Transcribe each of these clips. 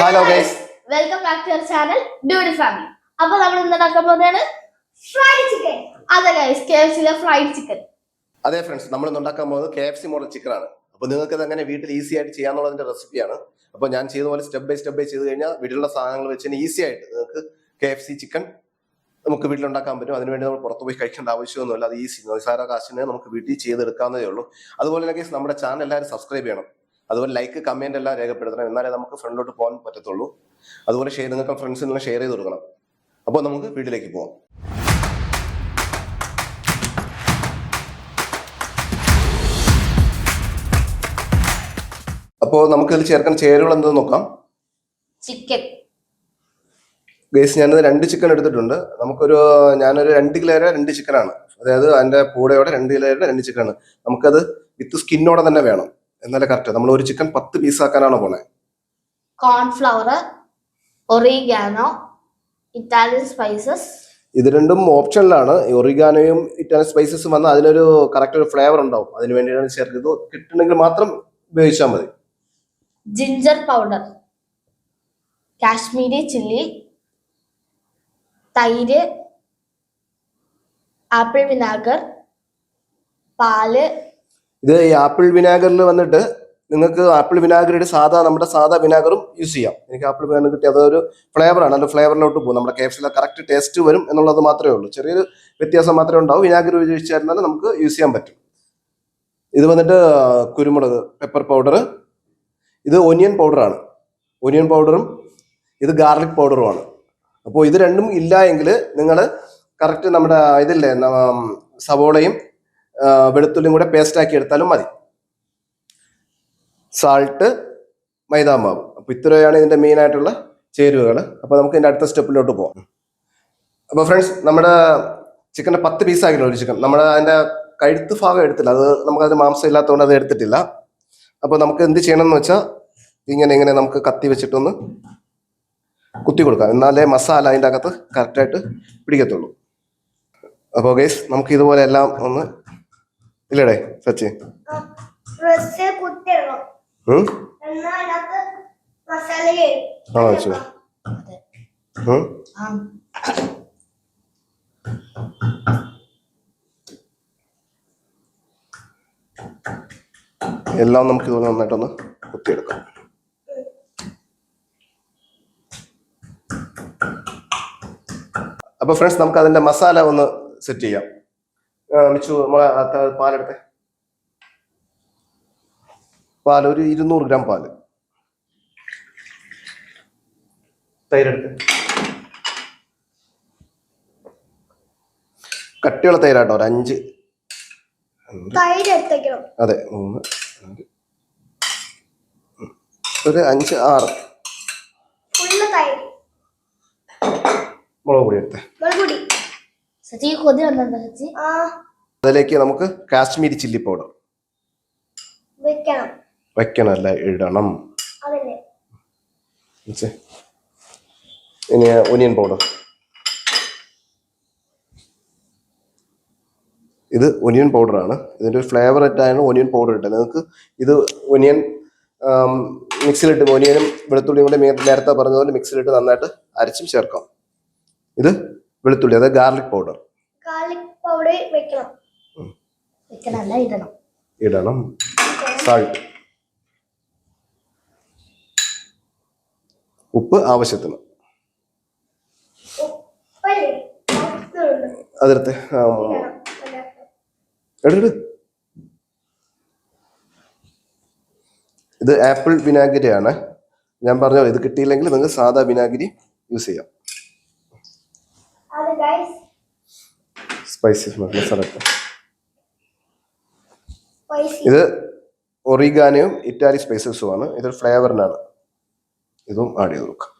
Hello guys. Welcome back to our channel, Duty Family. അപ്പോൾ നമ്മൾ ഇന്ന് ഉണ്ടാക്കാൻ പോകുന്നതാണ് ഫ്രൈഡ് ചിക്കൻ. അതെ ഗൈസ്, KFCയിലെ ഫ്രൈഡ് ചിക്കൻ. അതെ ഫ്രണ്ട്സ്, നമ്മൾ ഇന്ന് ഉണ്ടാക്കാൻ പോകുന്നത് KFC മോഡൽ ചിക്കൻ ആണ്. അപ്പോൾ നിങ്ങൾക്ക് ഇത് എങ്ങനെ വീട്ടിൽ ഈസി ആയിട്ട് ചെയ്യാന്നുള്ളതിന്റെ റെസിപ്പിയാണ്. അപ്പോൾ ഞാൻ ചെയ്ത പോലെ സ്റ്റെപ്പ് ബൈ ചെയ്ത് കഴിഞ്ഞാൽ വീട്ടിലുള്ള സാധനങ്ങൾ വെച്ച് ഈസി ആയിട്ട് നിങ്ങൾക്ക് KFC ചിക്കൻ നമുക്ക് വീട്ടിലുണ്ടാക്കാൻ പറ്റും. അതിനുവേണ്ടി നമ്മൾ പുറത്ത് പോയി കഴിക്കേണ്ട ആവശ്യമൊന്നുമില്ല. അത് ഈസി, നിസ്സാര കാശിന് നമുക്ക് വീട്ടിൽ ചെയ്തെടുക്കാവുന്നതേ ഉള്ളൂ. അതുപോലെ തന്നെ ഗൈസ്, നമ്മുടെ ചാനൽ എല്ലാവരും സബ്സ്ക്രൈബ് ചെയ്യണം. അതുപോലെ ലൈക്ക് കമന്റ് എല്ലാം രേഖപ്പെടുത്തണം, എന്നാലേ നമുക്ക് ഫ്രണ്ടിലോട്ട് പോകാൻ പറ്റത്തുള്ളൂ. അതുപോലെ നിങ്ങൾക്ക് ഫ്രണ്ട്സിനെല്ലാം ഷെയർ ചെയ്ത് കൊടുക്കണം. അപ്പോൾ നമുക്ക് വീട്ടിലേക്ക് പോകാം. അപ്പോൾ നമുക്ക് ഇതിൽ ചേർക്കാൻ ചേരുവകൾ എന്തെന്ന് നോക്കാം. ചിക്കൻ ഗൈസ്, ഞാനത് 2 ചിക്കൻ എടുത്തിട്ടുണ്ട്. ഞാനൊരു 2 കിലോയുടെ 2 ചിക്കനാണ്, അതായത് അതിന്റെ കൂടെയോടെ 2 കിലോയുടെ 2 ചിക്കനാണ്. നമുക്കത് വിത്ത് സ്കിന്നോടെ തന്നെ വേണം, എന്നാലേ കറക്റ്റ്. നമ്മൾ ഒരു ചിക്കൻ 10 പീസ് ആക്കാനാണ് പോണേ. Cornflour, oregano, Italian spices. ഇത് രണ്ടും ഓപ്ഷനിലാണ്. ഒറിഗാനോയും ഇറ്റാലിയൻ സ്പൈസസും വന്നാൽ അതിനൊരു കറക്റ്റ് ഒരു ഫ്ലേവർ ഉണ്ടാവും. അതിന് വേണ്ടിയാണ് ചേർക്കുന്നത്. കിട്ടണമെങ്കിൽ മാത്രം ഉപയോഗിച്ചാൽ മതി. ജിഞ്ചർ പൗഡർ, കാശ്മീരി ചില്ലി, തൈര്, ആപ്പിൾ വിനാഗർ, പാല്. ഇത് ഈ ആപ്പിൾ വിനാഗറിൽ വന്നിട്ട് നിങ്ങൾക്ക് ആപ്പിൾ വിനാഗറിയുടെ നമ്മുടെ സാധാ വിനാഗറും യൂസ് ചെയ്യാം. എനിക്ക് ആപ്പിൾ വിനാഗർ കിട്ടി, അതൊരു ഫ്ലേവറാണ്. അതിന്റെ ഫ്ലേവറിലോട്ട് പോകും. നമ്മുടെ KFCയിലെ കറക്റ്റ് ടേസ്റ്റ് വരും എന്നുള്ളത് മാത്രമേ ഉള്ളൂ. ചെറിയൊരു വ്യത്യാസം മാത്രമേ ഉണ്ടാവും. വിനാഗർ ഉപയോഗിച്ചായിരുന്നാലും നമുക്ക് യൂസ് ചെയ്യാൻ പറ്റും. ഇത് വന്നിട്ട് കുരുമുളക്, പെപ്പർ പൗഡർ. ഇത് ഒനിയൻ പൗഡറാണ്. ഒനിയൻ പൗഡറും ഇത് ഗാർലിക് പൗഡറുമാണ്. അപ്പോൾ ഇത് രണ്ടും ഇല്ല എങ്കിൽ നിങ്ങൾ കറക്റ്റ് നമ്മുടെ ഇതില്ലേ, സവോളയും വെളുത്തുള്ളിയും കൂടെ പേസ്റ്റ് ആക്കി എടുത്താലും മതി. സാൾട്ട്, മൈദാമാവ്. അപ്പോൾ ഇത്രയാണ് ഇതിന്റെ മെയിൻ ആയിട്ടുള്ള ചേരുവകൾ. അപ്പോൾ നമുക്ക് ഇതിന്റെ അടുത്ത സ്റ്റെപ്പിലോട്ട് പോകാം. അപ്പോൾ ഫ്രണ്ട്സ്, നമ്മുടെ ചിക്കൻ്റെ 10 പീസ് ആക്കില്ല ഒരു ചിക്കൻ. നമ്മൾ അതിന്റെ കഴുത്ത് ഭാഗം എടുത്തില്ല, അത് നമുക്കതിന് മാംസം ഇല്ലാത്തതുകൊണ്ട് അത് എടുത്തിട്ടില്ല. അപ്പോൾ നമുക്ക് എന്ത് ചെയ്യണമെന്ന് വെച്ചാൽ ഇങ്ങനെ നമുക്ക് കത്തി വെച്ചിട്ടൊന്ന് കുത്തി കൊടുക്കാം, എന്നാലേ മസാല അതിൻ്റെ അകത്ത് കറക്റ്റായിട്ട് പിടിക്കത്തുള്ളൂ. അപ്പോൾ ഗൈസ്, നമുക്ക് ഇതുപോലെ എല്ലാം ഒന്ന് ഇല്ലടേ സച്ചി ആണോ വെച്ചു. എല്ലാം നമുക്ക് ഇതുപോലെ നന്നായിട്ടൊന്ന് കുത്തിയെടുക്കാം. അപ്പൊ ഫ്രണ്ട്സ്, നമുക്ക് അതിന്റെ മസാല ഒന്ന് സെറ്റ് ചെയ്യാം. മിച്ചു, പാലെടുത്തെ. പാൽ ഒരു 200 ഗ്രാം പാല്. തൈരെടുത്ത്. കട്ടിയുള്ള തൈരാട്ടോ, ഒരു 5. അതെ, 3, 4, ഒരു 5, 6. മുളക് പൊടി എടുത്തേ. അതിലേക്ക് നമുക്ക് കാശ്മീരി ചില്ലി പൗഡർ വെക്കണമല്ല, ഇടണം. ഇനി ഒനിയൻ പൗഡർ. ഇത് ഒനിയൻ പൗഡറാണ്. ഇതിൻ്റെ ഒരു ഫ്ലേവർ ആയിട്ടാണ് ഒനിയൻ പൗഡർ ഇട്ടത്. നിങ്ങൾക്ക് ഇത് ഒനിയൻ മിക്സിയിലിട്ട്, ഒനിയനും വെളുത്തുള്ളിയും കൂടെ നേരത്തെ പറഞ്ഞതുപോലെ മിക്സിയിലിട്ട് നന്നായിട്ട് അരച്ചും ചേർക്കാം. ഇത് വെളുത്തുള്ളി, അതായത് ഗാർലിക് പൗഡർ. ഇടണം. സാൾട്ട്, ഉപ്പ് ആവശ്യത്തിന്. അതെടുത്ത് എടുത്ത്. ഇത് ആപ്പിൾ വിനാഗിരിയാണ്. ഞാൻ പറഞ്ഞോ, ഇത് കിട്ടിയില്ലെങ്കിൽ നിങ്ങൾക്ക് സാധാ വിനാഗിരി യൂസ് ചെയ്യാം. സ്പൈസസ് മസാല. ഇത് ഒറിഗാനോയും ഇറ്റാലിയൻ സ്പൈസസും ആണ്. ഇതൊരു ഫ്ലേവറിനാണ്. ഇതും ആഡ് ചെയ്ത് കൊടുക്കാം.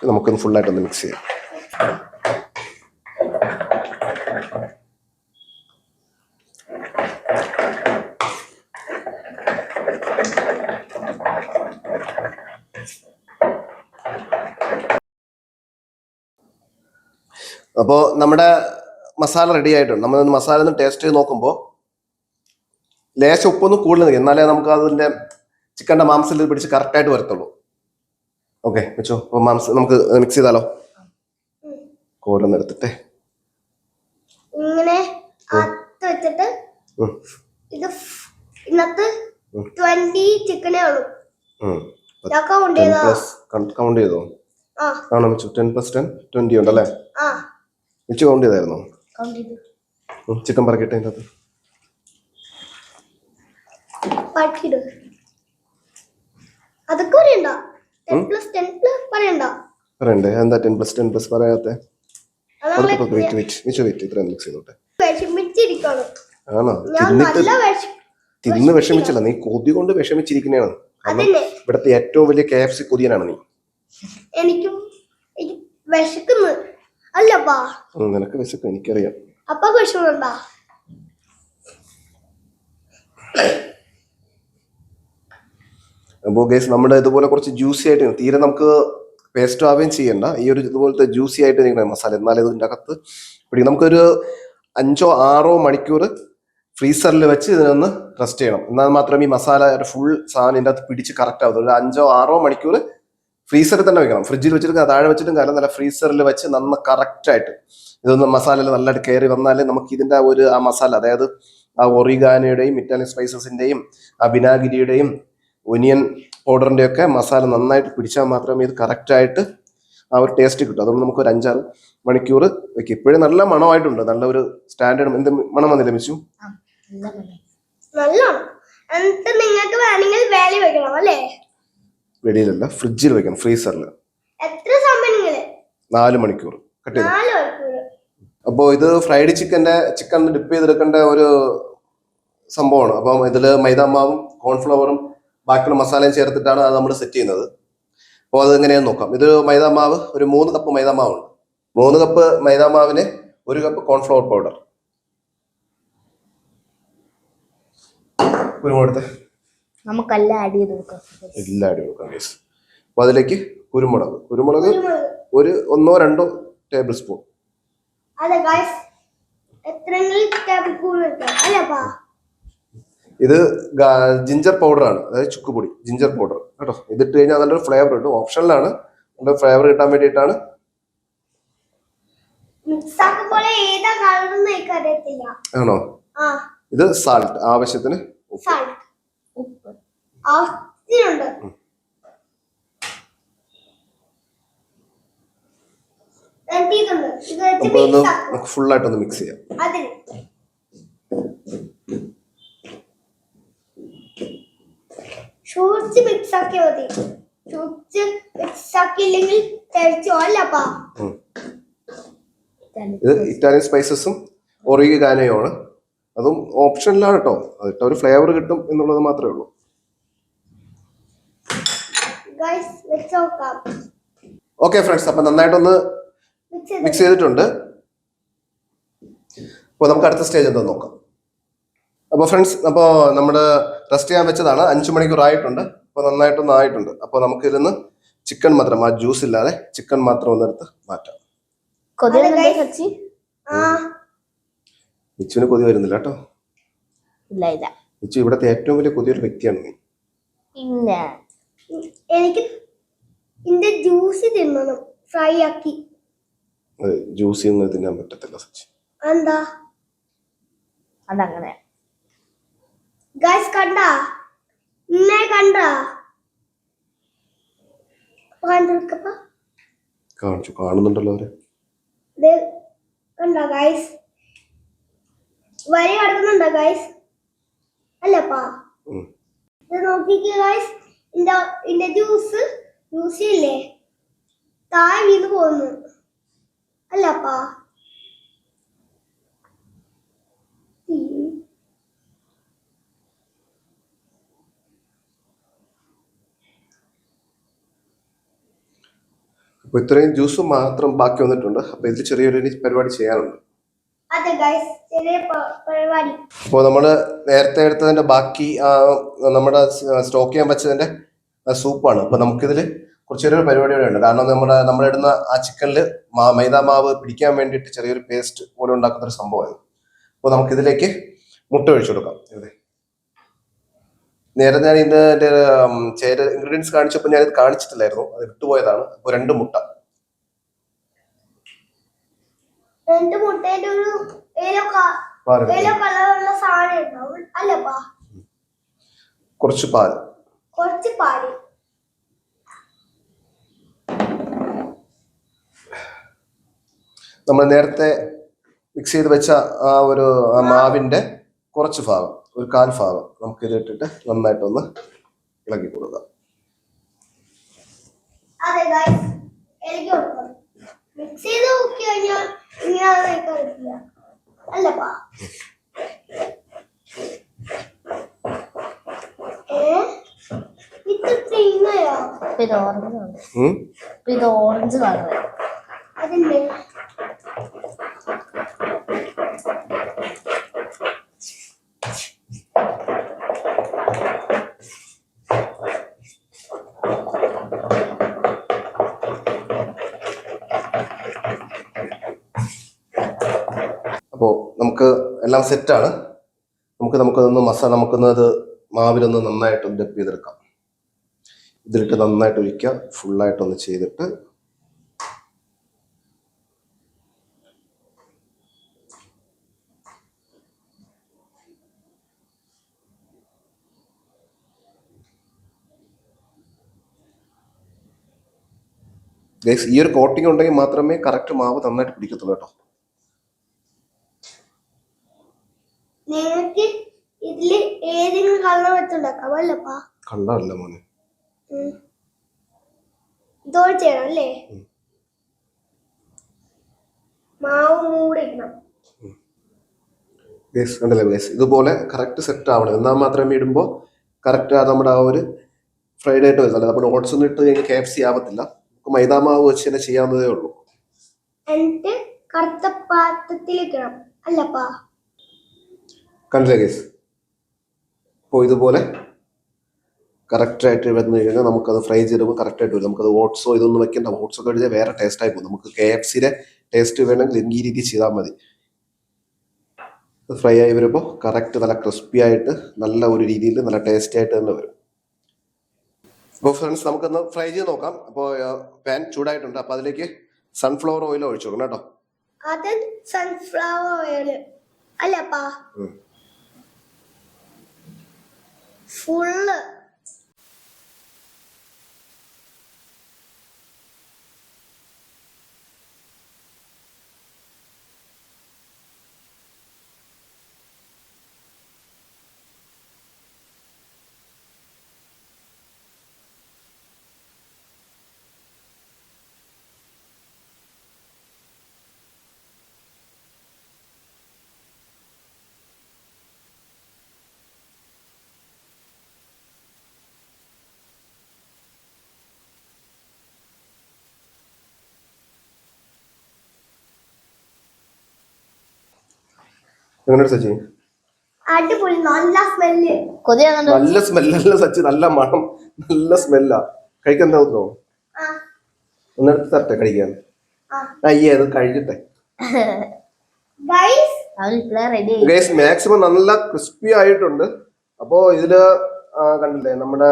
നമുക്കൊന്ന് ഫുള്ളായിട്ടൊന്ന് മിക്സ് ചെയ്യാം. അപ്പോൾ നമ്മുടെ മസാല റെഡി ആയിട്ടുണ്ട്. നമ്മൾ മസാല ഒന്ന് ടേസ്റ്റ് ചെയ്ത് നോക്കുമ്പോൾ ലേശം ഉപ്പൊന്ന് കൂടുതൽ, എന്നാലേ നമുക്ക് അതിൻ്റെ ചിക്കൻ്റെ മാംസത്തിൽ പിടിച്ച് കറക്റ്റായിട്ട് വരത്തുള്ളൂ. ഓക്കെ വെച്ചോ. അപ്പൊ മാംസം നമുക്ക് മിക്സ് ചെയ്താലോ? കോരൊന്നെടുത്തിട്ടെ ഇങ്ങനെ വെച്ചിട്ട് ഇത് ഇന്നത്തെ 20 ചിക്കനേ ഉള്ളൂ. കൗണ്ട് ചെയ്തോ? ആണോ മിച്ചു? 10 + 10 20 ഉണ്ടല്ലേ? മിച്ചു കൗണ്ട് ചെയ്തായിരുന്നോ? ചിക്കൻ പറക്കിട്ടെ അതിനകത്ത് അതൊക്കെ പറയണ്ട. 10 + 10 പറയണ്ട. പറയണ്ടേ? എന്താ 10 + 10 പറയാത്തെ? ഇത്രയും മിക്സ് ചെയ്തോട്ടെ. ആണോ? തിന്ന് വിഷമിച്ചല്ല, നീ കൊതി കൊണ്ട് വിഷമിച്ചിരിക്കുന്നതാണ്. ഇവിടത്തെ ഏറ്റവും വലിയ KFC കൊതിയനാണ് നീ. എനിക്കും വിശക്കുന്നു അല്ലപ്പാ. നിനക്ക് വിശക്കും, എനിക്കറിയാം. അപ്പൊ വിഷമുണ്ടാ? അപ്പോൾ ഗൈസ് നമ്മുടെ ഇതുപോലെ കുറച്ച് ജ്യൂസി ആയിട്ട്, തീരെ നമുക്ക് പേസ്റ്റ് ആവുകയും ചെയ്യണ്ട, ഈ ഒരു ഇതുപോലത്തെ ജ്യൂസി ആയിട്ട് ഇരിക്കണം മസാല. എന്നാലും ഇതിൻ്റെ അകത്ത് പിടിക്കും. നമുക്കൊരു 5-6 മണിക്കൂർ ഫ്രീസറിൽ വെച്ച് ഇതിനൊന്ന് റെസ്റ്റ് ചെയ്യണം. എന്നാൽ മാത്രമേ ഈ മസാല ഫുൾ സാധനം ഇതിൻ്റെ അകത്ത് പിടിച്ച് കറക്റ്റ് ആവത്തുള്ളൂ. 5-6 മണിക്കൂർ ഫ്രീസറിൽ തന്നെ വെക്കണം. ഫ്രിഡ്ജിൽ വെച്ചിട്ട് താഴെ വെച്ചിട്ടും കാര്യം നല്ല ഫ്രീസറിൽ വെച്ച് നന്ന കറക്റ്റായിട്ട് ഇതൊന്ന് മസാലയിൽ നല്ലതായിട്ട് കയറി വന്നാലേ നമുക്ക് ഇതിൻ്റെ ആ മസാല, അതായത് ആ ഒറിഗാനോയുടെയും ഇറ്റാലിയൻ സ്പൈസസിൻ്റെയും ആ വിനാഗിരിയുടെയും ഒനിയൻ പൗഡറിൻ്റെ ഒക്കെ മസാല നന്നായിട്ട് പിടിച്ചാൽ മാത്രമേ ഇത് കറക്റ്റായിട്ട് ആ ഒരു ടേസ്റ്റ് കിട്ടും. അതുകൊണ്ട് നമുക്ക് ഒരു 5-6 മണിക്കൂർ വെക്കും. ഇപ്പോഴും നല്ല മണമായിട്ടുണ്ട്, നല്ല ഒരു സ്റ്റാൻഡേർഡ്. എന്ത് മണം വന്നില്ല മിച്ചു? നിങ്ങൾക്ക് വേണമെങ്കിൽ വെളിയിലല്ല, ഫ്രിഡ്ജിൽ വെക്കണം, ഫ്രീസറിൽ. 4 മണിക്കൂർ കട്ട് ചെയ്ത്. അപ്പോൾ ഇത് ഫ്രൈഡ് ചിക്കൻ ഡിപ്പ് ചെയ്തെടുക്കേണ്ട ഒരു സംഭവമാണ്. അപ്പം ഇതിൽ മൈദാമാവും കോൺഫ്ലവറും ബാക്കിയുള്ള മസാലയും ചേർത്തിട്ടാണ് അത് നമ്മൾ സെറ്റ് ചെയ്യുന്നത്. അപ്പോൾ അത് എങ്ങനെയാണെന്ന് നോക്കാം. ഇത് മൈദാമാവ് ഒരു 3 കപ്പ് മൈദാമാവുണ്ട്. 3 കപ്പ് മൈദാമാവിന് 1 കപ്പ് കോൺഫ്ലവർ പൗഡർ. കുരുമുളക് നമുക്കെല്ലാം ആഡ് ചെയ്ത് കൊടുക്കാം. എല്ലാം ആഡ് ചെയ്ത് കൊടുക്കാം ഗൈസ്. അപ്പോൾ അതിലേക്ക് കുരുമുളക് ഒരു 1-2 ടേബിൾ സ്പൂൺ. ഇത് ജിഞ്ചർ പൗഡറാണ്, അതായത് ചുക്കുപൊടി, ജിഞ്ചർ പൗഡർ കേട്ടോ. ഇതിട്ട് കഴിഞ്ഞാൽ നല്ലൊരു ഫ്ലേവർ കിട്ടും. ഓപ്ഷനിലാണ്, നല്ലൊരു ഫ്ലേവർ കിട്ടാൻ വേണ്ടിയിട്ടാണ്. ആണോ? ഇത് സാൾട്ട്, ആവശ്യത്തിന് ഉപ്പ്. നമുക്ക് ഫുള്ളായിട്ടൊന്ന് മിക്സ് ചെയ്യാം. മിക്സ് ആക്കിയാൽ മതി. മിക്സ് ആക്കിയില്ലെങ്കിൽ ഇത് ഇറ്റാലിയൻ സ്പൈസസും ഒറിഗാനോയുമാണ്. അതും ഓപ്ഷനിലാണ് കേട്ടോ. അതിട്ട് ഒരു ഫ്ലേവർ കിട്ടും എന്നുള്ളത് മാത്രമേ ഉള്ളൂ. ഓക്കെ ഫ്രണ്ട്സ്, അപ്പൊ നന്നായിട്ടൊന്ന് മിക്സ് ചെയ്തിട്ടുണ്ട്. അപ്പോൾ നമുക്ക് അടുത്ത സ്റ്റേജ് എന്താ നോക്കാം. അപ്പോൾ ഫ്രണ്ട്സ്, അപ്പോൾ നമ്മൾ റെസ്റ്റ് ചെയ്യാൻ വെച്ചതാണ്, 5 മണിക്കൂർ ആയിട്ടുണ്ട്. അപ്പോൾ നന്നായിട്ടൊന്ന് ആയിട്ടുണ്ട്. അപ്പോൾ നമുക്ക് ഇതിന്ന് ചിക്കൻ മാത്രം, ആ ജ്യൂസ് ഇല്ലാതെ ചിക്കൻ മാത്രം ഒന്നെടുത്ത് മാറ്റാം. മിച്ചുവിന് കൊതി വരുന്നില്ല കേട്ടോ. മിച്ചു ഇവിടത്തെ ഏറ്റവും വലിയ കൊതിയൊരു വ്യക്തിയാണ് നീ. എനിക്ക് ജ്യൂസ് തിന്നണം, ഫ്രൈ ആക്കി. ജ്യൂസി ഒന്നും തിന്നാൻ പറ്റത്തില്ല സച്ചി. എന്താ അതങ്ങനെ? ഗൈസ് കണ്ടാ? കാണിച്ചു, കാണുന്നുണ്ടല്ലോ അവര്. കണ്ടാ ഗൈസ്? വരി കിടക്കുന്നുണ്ടോ ഗൈസ്? അല്ലപ്പാ, ഇത് നോക്കിക്കേ ഗൈസ്. ഇതിന്റെ ജ്യൂസ് ഇല്ലേ താഴെ വീണ് പോകുന്നു അല്ലപ്പാ. അപ്പൊ ഇത്രയും ജ്യൂസ് മാത്രം ബാക്കി വന്നിട്ടുണ്ട്. അപ്പൊ ഇതിൽ ചെറിയൊരു പരിപാടി ചെയ്യാനുണ്ട്. അപ്പോൾ നമ്മള് നേരത്തെ എടുത്തതിന്റെ ബാക്കി നമ്മുടെ സ്റ്റോക്ക് ചെയ്യാൻ വെച്ചതിന്റെ സൂപ്പാണ്. അപ്പൊ നമുക്കിതിൽ കുറച്ചൊരു പരിപാടി കൂടെ ഉണ്ട്. കാരണം നമ്മളിടുന്ന ആ ചിക്കനിൽ മൈദാമാവ് പിടിക്കാൻ വേണ്ടിയിട്ട് ചെറിയൊരു പേസ്റ്റ് പോലെ ഉണ്ടാക്കുന്ന ഒരു സംഭവമാണ്. അപ്പോൾ നമുക്കിതിലേക്ക് മുട്ട ഒഴിച്ചു കൊടുക്കാം. നേരെ ഞാൻ ഇതിന്റെ ഇൻഗ്രീഡിയൻസ് കാണിച്ചപ്പോൾ ഞാൻ ഇത് കാണിച്ചിട്ടില്ലായിരുന്നു, അത് വിട്ടുപോയതാണ്. അപ്പോൾ 2 മുട്ട. 2 മുട്ടയുടെ ഒരു കളറുള്ള സാധനം ഉണ്ടാവും അല്ലപ്പാ. കുറച്ച് പാൽ. നമ്മൾ നേരത്തെ മിക്സ് ചെയ്ത് വെച്ച ആ ഒരു മാവിന്റെ കുറച്ച് ഭാഗം, ഒരു 1/4 ഭാഗം നമുക്ക് ഇത് ഇട്ടിട്ട് നന്നായിട്ടൊന്ന് ഇളക്കി കൊടുക്കാം. ഇത് ഓറഞ്ച് കളർ അതിന്റെ അപ്പോൾ നമുക്ക് എല്ലാം സെറ്റാണ്. നമുക്കൊന്ന് മസാല നമുക്കൊന്നത് മാവിലൊന്ന് നന്നായിട്ട് ഡെപ്പ് ചെയ്തെടുക്കാം. ഇതിലിട്ട് നന്നായിട്ട് ഒഴിക്കുക, ഫുള്ളായിട്ടൊന്ന് ചെയ്തിട്ട് ഈ ഒരു കോട്ടിങ് ഉണ്ടെങ്കിൽ മാത്രമേ കറക്റ്റ് മാവ് നന്നായിട്ട് പിടിക്കത്തുള്ളൂ കേട്ടോ. നിങ്ങൾക്ക് ഇതില് ഏതെങ്കിലും കളർ വെച്ചുണ്ടാക്കാം അല്ലപ്പാ? കളറല്ല മോനെ, ഇതോടെ ചെയ്യണം അല്ലേ? മാവ് മൂടിക്കണം. ഇതുപോലെ കറക്റ്റ് സെറ്റ് ആവണം, എന്നാൽ മാത്രമേ ഇടുമ്പോൾ കറക്റ്റ് നമ്മുടെ ആ ഒരു ഫ്രൈഡ് ആയിട്ട് വരുന്നത്. നമ്മുടെ ഓട്സ് ഒന്നും ഇട്ട് കഴിഞ്ഞാൽ KFC ആവത്തില്ല. നമുക്ക് മൈദാമാവ് വെച്ച് തന്നെ ചെയ്യാവുന്നതേ ഉള്ളൂ. എന്നിട്ട് കറുത്ത പാത്രത്തിലിക്കണം അല്ലപ്പാ? കണ്ടില്ലേ ഗൈസ്? അപ്പോൾ ഇതുപോലെ കറക്റ്റായിട്ട് വന്നു കഴിഞ്ഞാൽ നമുക്കത് ഫ്രൈ ചെയ്തപ്പോൾ കറക്റ്റായിട്ട് വരും. നമുക്കത് ഓട്സോ ഇതൊന്നും വെക്കേണ്ട. ഓട്സ് ഒക്കെ കഴിഞ്ഞാൽ വേറെ ടേസ്റ്റായി പോകും. നമുക്ക് KFCയുടെ ടേസ്റ്റ് വേണമെങ്കിൽ ഈ രീതി ചെയ്താൽ മതി. ഫ്രൈ ആയി വരുമ്പോൾ കറക്റ്റ് നല്ല ക്രിസ്പി ആയിട്ട് നല്ല ഒരു രീതിയിൽ നല്ല ടേസ്റ്റി ആയിട്ട് തന്നെ വരും. അപ്പോൾ ഫ്രണ്ട്സ് നമുക്കൊന്ന് ഫ്രൈ ചെയ്ത് നോക്കാം. അപ്പോൾ പാൻ ചൂടായിട്ടുണ്ട്. അപ്പോൾ അതിലേക്ക് സൺഫ്ലവർ ഓയിൽ ഒഴിച്ചു കൊടുക്കണം കേട്ടോ. അത് സൺഫ്ലവർ ഓയിൽ അല്ലപ്പാ? ഫുള്ള് എങ്ങനെ സച്ചി? അടിപൊളി, നല്ല സ്മെല്ല്. നല്ല സ്മെല്ലല്ല സച്ചി, നല്ല മണം, നല്ല സ്മെല്ലാ. കഴിക്കാൻ തോന്നുന്നോ? ഒന്നെടുത്ത് തരട്ടെ കഴിക്കാൻ? അയ്യേ, അത് കഴിക്കട്ടെ. മാക്സിമം നല്ല ക്രിസ്പി ആയിട്ടുണ്ട്. അപ്പോ ഇതില് കണ്ടില്ലേ നമ്മുടെ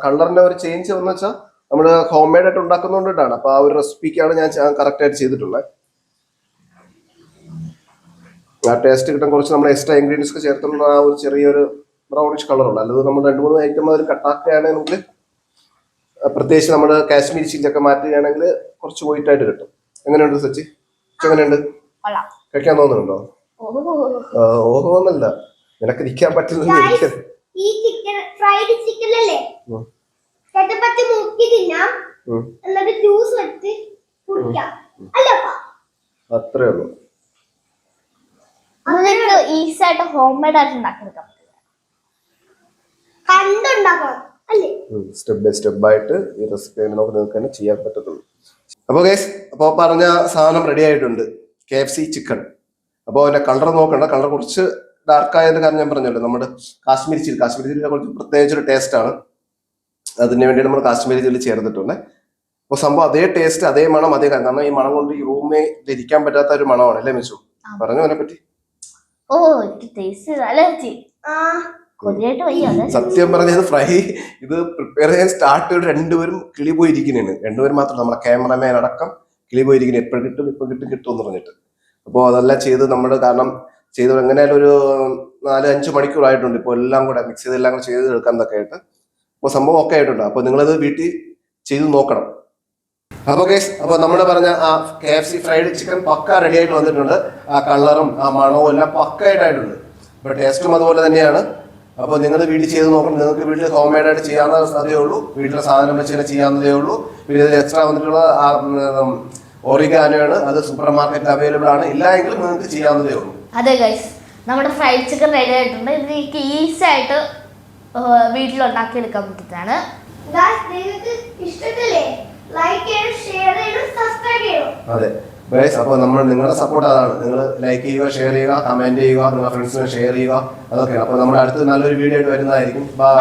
കളറിന്റെ ഒരു ചേഞ്ച് എന്ന് വെച്ചാൽ നമ്മള് ഹോം മെയ്ഡ് ആയിട്ട് ഉണ്ടാക്കുന്നതുകൊണ്ടിട്ടാണ്. അപ്പൊ ആ ഒരു റെസിപ്പിക്കാണ് ഞാൻ കറക്റ്റ് ആയിട്ട് ചെയ്തിട്ടുള്ളത്. ആ ടേസ്റ്റ് കിട്ടാൻ കുറച്ച് നമ്മൾ എക്സ്ട്രാ ഇൻഗ്രീഡിയൻസ് ഒക്കെ ചേർത്തുള്ള ആ ഒരു ചെറിയൊരു ബ്രൗണിഷ് കളറുള്ളൂ. അല്ലാതെ നമ്മൾ 2-3 ഐറ്റം അതിൽ കട്ടാക്കുകയാണെങ്കിൽ പ്രത്യേകിച്ച് നമ്മുടെ കാശ്മീരി ചില്ലി ഒക്കെ മാറ്റുകയാണെങ്കിൽ കുറച്ച് വൈറ്റ് ആയിട്ട് കിട്ടും. എങ്ങനെയുണ്ട് സച്ചി? എങ്ങനെയുണ്ട്? കഴിക്കാൻ തോന്നുന്നുണ്ടോ? ഓഹോ എന്നല്ല, നിനക്ക് നിൽക്കാൻ പറ്റില്ല. ഈ ചിക്കൻ ഫ്രൈഡ് ചിക്കൻ അല്ലേ, ചട്ടപ്പത്തി മുക്കി തിന്നാം, എന്നിട്ട് ജ്യൂസ് വെച്ച് കുടിക്കാം അല്ലപ്പാ? അത്രേ ഉള്ളൂ. അതൊക്കെ ഈസി ആയിട്ട് ഹോം മെയ്ഡ് ആയിട്ട് ഉണ്ടാക്കിയെടുക്കാം, കണ്ടുണ്ടാക്കണം അല്ലേ? സ്റ്റെപ്പ് ബൈ സ്റ്റെപ്പ് ആയിട്ട് ഈ റെസിപ്പി നമുക്ക് തന്നെ ചെയ്യാൻ പറ്റത്തുള്ളൂ. അപ്പോൾ ഗൈസ്, അപ്പോൾ പറഞ്ഞ സാധനം റെഡി ആയിട്ടുണ്ട്, KFC ചിക്കൻ. അപ്പോൾ അതിന്റെ കളർ നോക്കണ്ട, കളർ കുറച്ച് ഡാർക്ക് ആയതിന്റെ കാരണം ഞാൻ പറഞ്ഞല്ലോ, നമ്മുടെ കാശ്മീരി ചില്ലി കുറച്ച് പ്രത്യേകിച്ച് ഒരു ടേസ്റ്റ് ആണ്. അതിന് വേണ്ടി നമ്മൾ കാശ്മീരി ചില്ലി ചേർത്തിട്ടുണ്ട്. അപ്പോൾ സംഭവം അതേ ടേസ്റ്റ്, അതേ മണം, അതേ കാരണം ഈ മണം കൊണ്ട് ഈ റൂമേ ഇരിക്കാൻ പറ്റാത്ത ഒരു മണമാണ് അല്ലേ മിച്ചു? പറഞ്ഞു അതിനെ പറ്റി. കൊതിയായിട്ട് വയ്യ സത്യം പറഞ്ഞത് ഫ്രൈ ഇത് പ്രിപ്പയർ ചെയ്യാൻ സ്റ്റാർട്ട് ചെയ്തിട്ട് രണ്ടുപേരും കിളി പോയിരിക്കുന്നതാണ്. രണ്ടുപേരും മാത്രം നമ്മുടെ ക്യാമറമാൻ അടക്കം കിളി പോയിരിക്കുന്നത്. എപ്പോഴും കിട്ടും എന്ന് പറഞ്ഞിട്ട്. അപ്പോൾ അതെല്ലാം ചെയ്ത് നമ്മൾ കാരണം ചെയ്ത് എങ്ങനെയായാലും ഒരു 4-5 മണിക്കൂറായിട്ടുണ്ട്. ഇപ്പോൾ എല്ലാം കൂടെ മിക്സ് ചെയ്ത് എല്ലാം കൂടെ ചെയ്ത് എടുക്കാനൊക്കെ ആയിട്ട് അപ്പോൾ സംഭവം ഒക്കെ ആയിട്ടുണ്ട്. അപ്പോൾ നിങ്ങളത് വീട്ടിൽ ചെയ്ത് നോക്കണം. അപ്പോൾ ഗൈസ്, അപ്പോൾ നമ്മൾ പറഞ്ഞ ആ KFC ഫ്രൈഡ് ചിക്കൻ പക്ക റെഡി ആയിട്ട് വന്നിട്ടുണ്ട്. ആ കളറും ആ മണവും എല്ലാം പക്കയായിട്ടായിട്ടുണ്ട്. അപ്പോൾ ടേസ്റ്റും അതുപോലെ തന്നെയാണ്. അപ്പോൾ നിങ്ങൾ വീട്ടിൽ ചെയ്ത് നോക്കണം. നിങ്ങൾക്ക് വീട്ടിൽ ഹോം മെയ്ഡ് ആയിട്ട് ചെയ്യാവുന്നതേ ഉള്ളൂ. വീട്ടിലെ സാധനം വെച്ച് തന്നെ ചെയ്യാവുന്നതേ ഉള്ളൂ. പിന്നെ ഇതിൽ എക്സ്ട്രാ വന്നിട്ടുള്ള ഓറിഗാനോയാണ്. അത് സൂപ്പർ മാർക്കറ്റിൽ അവൈലബിൾ ആണ്. ഇല്ല എങ്കിലും നിങ്ങൾക്ക് ചെയ്യാവുന്നതേ ഉള്ളൂ. അതെ ഗൈസ്, നമ്മുടെ ഫ്രൈഡ് ചിക്കൻ റെഡി ആയിട്ടുണ്ട്. ഇത് നിങ്ങൾക്ക് ഈസി ആയിട്ട് വീട്ടിലുണ്ടാക്കി എടുക്കാൻ പറ്റുന്നതാണ്. നിങ്ങൾക്ക് ഇഷ്ടത്തില്ലേ ലൈക്ക് ചെയ്യണം, ഷെയർ ചെയ്യണം, സബ്സ്ക്രൈബ് ചെയ്യണം. അതെ ഗൈസ്, അപ്പോൾ നിങ്ങളുടെ സപ്പോർട്ട് അതാണ്. നിങ്ങൾ ലൈക്ക് ചെയ്യുക, ഷെയർ ചെയ്യുക, കമന്റ് ചെയ്യുക, നിങ്ങളുടെ ഫ്രണ്ട്സിനെ ഷെയർ ചെയ്യുക, അതൊക്കെയാണ്. അപ്പോൾ നമ്മുടെ അടുത്ത് നല്ലൊരു വീഡിയോ ആയിട്ട് വരുന്നതായിരിക്കും. ബൈ.